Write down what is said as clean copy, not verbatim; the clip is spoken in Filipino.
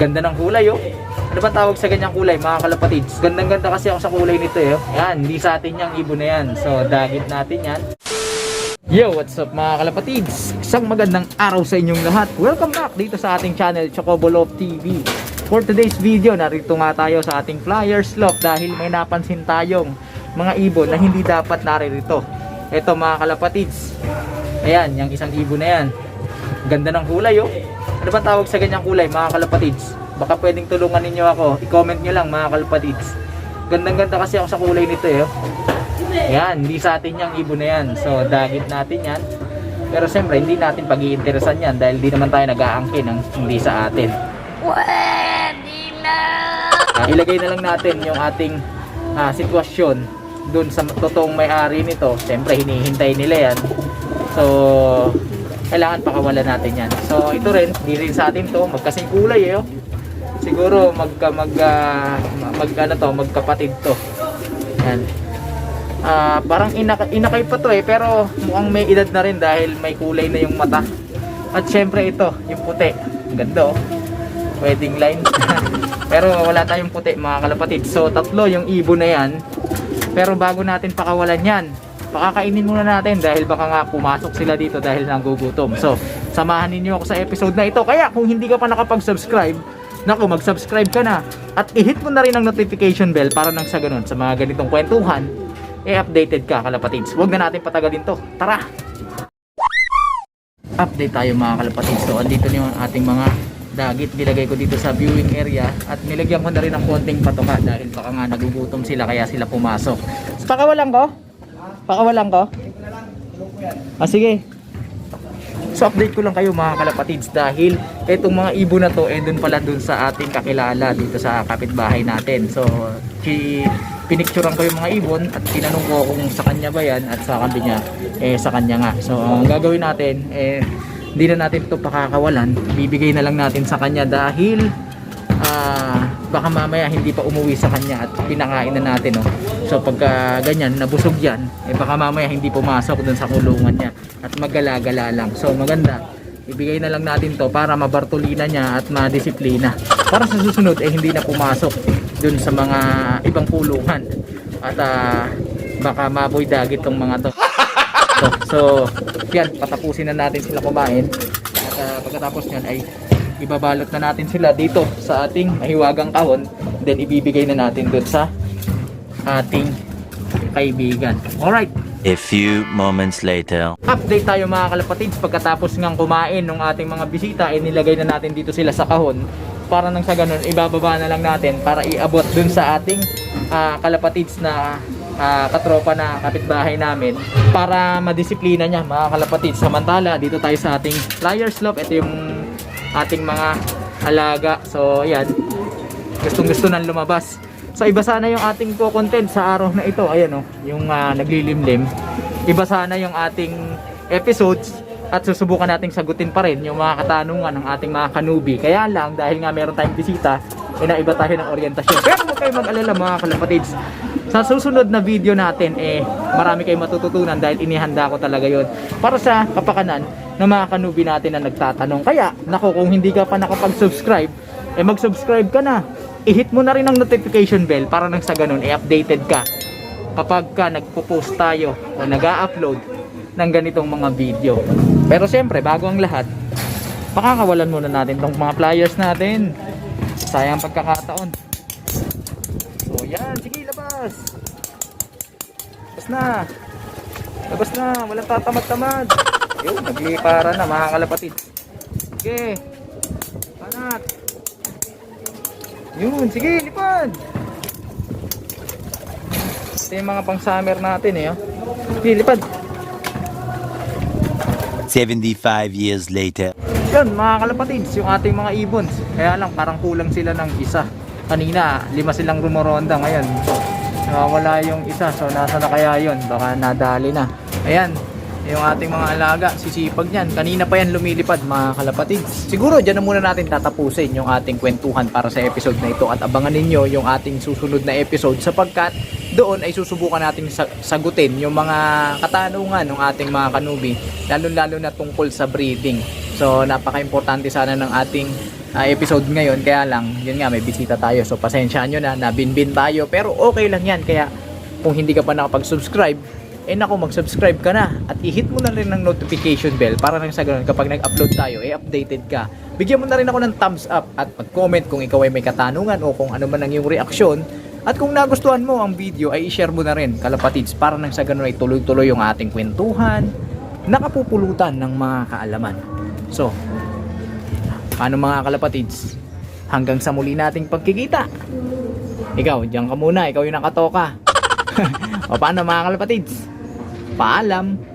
Ganda ng kulay oh. Ano ba tawag sa ganyang kulay mga kalapatids? Gandang ganda kasi ako sa kulay nito eh. Yan, hindi sa atin yung ibon na yan. So dagit natin yan. Yo, what's up mga kalapatids? Isang magandang araw sa inyong lahat. Welcome back dito sa ating channel, Chocobolo TV. For today's video, narito nga tayo sa ating Flyers Loft dahil may napansin tayong mga ibon na hindi dapat naririto. Ito mga kalapatids. Ayan, yung isang ibon na yan. Ganda ng kulay oh. Ano ba tawag sa ganyang kulay mga kalapatids? Baka pwedeng tulungan ninyo ako. I-comment nyo lang mga kalapatids. Gandang ganda kasi ako sa kulay nito eh. Ayan, hindi sa atin yung ibon na yan. So dagit natin yan. Pero siyempre hindi natin pag-iinteresan yan dahil di naman tayo nag-aangkin ng hindi sa atin. Pwede na! Ilagay na lang natin yung ating sitwasyon dun sa totoong may-ari nito. Siyempre hinihintay nila yan. So kailangan pakawalan natin yan. So ito rin, hindi rin sa atin to. Magkasing kulay eh. Siguro magkapatid to. Yan. Parang inakay pa to eh, pero mukhang may edad na rin dahil may kulay na yung mata. At syempre ito, yung puti. Ganda oh. Wedding line. Pero wala tayong puti mga kalapatid. So tatlo yung ibon na yan. Pero bago natin pakawalan yan, pakakainin muna natin dahil baka nga pumasok sila dito dahil nagugutom. So samahan ninyo ako sa episode na ito. Kaya kung hindi ka pa nakapag-subscribe, naku, mag-subscribe ka na. At i-hit mo na rin ang notification bell para nang sa ganun, sa mga ganitong kwentuhan, updated ka kalapatids. Huwag na natin patagalin to. Tara! Update tayo mga kalapatids. So andito na yung ating mga dagit. Nilagay ko dito sa viewing area. At nilagyan ko na rin ng konting patoka dahil baka nga nagugutom sila kaya sila pumasok. So, pakawalan ko? Pakawalan ko? Sige. So update ko lang kayo mga kalapatids dahil etong mga ibon na to dun pala dun sa ating kakilala dito sa kapitbahay natin. So pinicturean ko yung mga ibon at tinanong ko kung sa kanya ba yan at sa sabi niya sa kanya nga. So ang gagawin natin hindi na natin ito pakakawalan, bibigay na lang natin sa kanya dahil baka mamaya hindi pa umuwi sa kanya at pinakain na natin oh. So pagka ganyan nabusog yan baka mamaya hindi pumasok dun sa kulungan niya at magala-gala lang. So maganda ibigay na lang natin to para mabartolina niya at madisiplina para sa susunod hindi na pumasok dun sa mga ibang kulungan at baka maboy dagit tong mga to. So yan, patapusin na natin sila kumain at pagkatapos nyan ay ibabalot na natin sila dito sa ating mahiwagang kahon, then ibibigay na natin doon sa ating kaibigan. Alright, a few moments later. update tayo mga kalapatids. Pagkatapos ngang kumain ng ating mga bisita nilagay na natin dito sila sa kahon para nang sa ganun ibababa na lang natin para iabot doon sa ating kalapatids na katropa na kapitbahay namin para madisiplina niya mga kalapatids. Samantala dito tayo sa ating Flyers Loft. Ito yung ating mga alaga. So ayan, gustong gusto nang lumabas. So iba sana yung ating content sa araw na ito. Ayan oh, yung naglilimlim. Iba sana yung ating episodes at susubukan nating sagutin pa rin yung mga katanungan ng ating mga kanubi. Kaya lang dahil nga meron tayong bisita, inaiba tayo ng orientasyon. Pero huwag kayong mag-alala mga kalapatids, sa susunod na video natin marami kayong matututunan dahil inihanda ko talaga yon para sa kapakanan ng mga kanubi natin na nagtatanong. Kaya naku, kung hindi ka pa nakapag-subscribe mag-subscribe ka na. I-hit mo na rin ang notification bell para nang sa ganun updated ka kapag ka nagpo-post tayo o nag-a-upload ng ganitong mga video. Pero siyempre bago ang lahat, pakakawalan muna natin tong mga flyers natin. Sayang pagkakataon. So yan, sige labas. Labas na. Labas na, walang tatamad-tamad. Yun, naglipara na mga kalapatids. Sige. Panat. Yun, sige, lipad. Ito yung mga pang summer natin oh. Sige, lipad. 75 years later. Yun mga kalapatids, yung ating mga ibon. Kaya lang parang kulang sila ng isa. Kanina 5 silang rumoronda, ngayon wala yung isa. So nasa na kaya yun? Baka nadali na. Ayan, yung ating mga alaga, sisipag yan. Kanina pa yan lumilipad mga kalapatids. Siguro dyan na muna natin tatapusin yung ating kwentuhan para sa episode na ito. At abangan ninyo yung ating susunod na episode sapagkat doon ay susubukan nating sagutin yung mga katanungan ng ating mga kanubi, lalo-lalo na tungkol sa breeding. So napaka-importante sana ng ating episode ngayon. Kaya lang, yun nga, may bisita tayo. So pasensya nyo na, nabinbin tayo. Pero okay lang yan. Kaya kung hindi ka pa nakapag-subscribe, mag-subscribe ka na. At i-hit mo na rin ng notification bell para nang sa ganun, kapag nag-upload tayo, updated ka. Bigyan mo na rin ako ng thumbs up at mag-comment kung ikaw ay may katanungan o kung ano man ang iyong reaksyon. At kung nagustuhan mo ang video, ay i-share mo na rin, kalapatids, para nang sa ganun ay tuloy-tuloy yung ating kwentuhan, nakapupulutan ng mga kaalaman. So, paano mga kalapatids? Hanggang sa muli nating pagkikita. Ikaw, diyan ka muna. Ikaw yung nakatoka. O paano mga kalapatids? Paalam.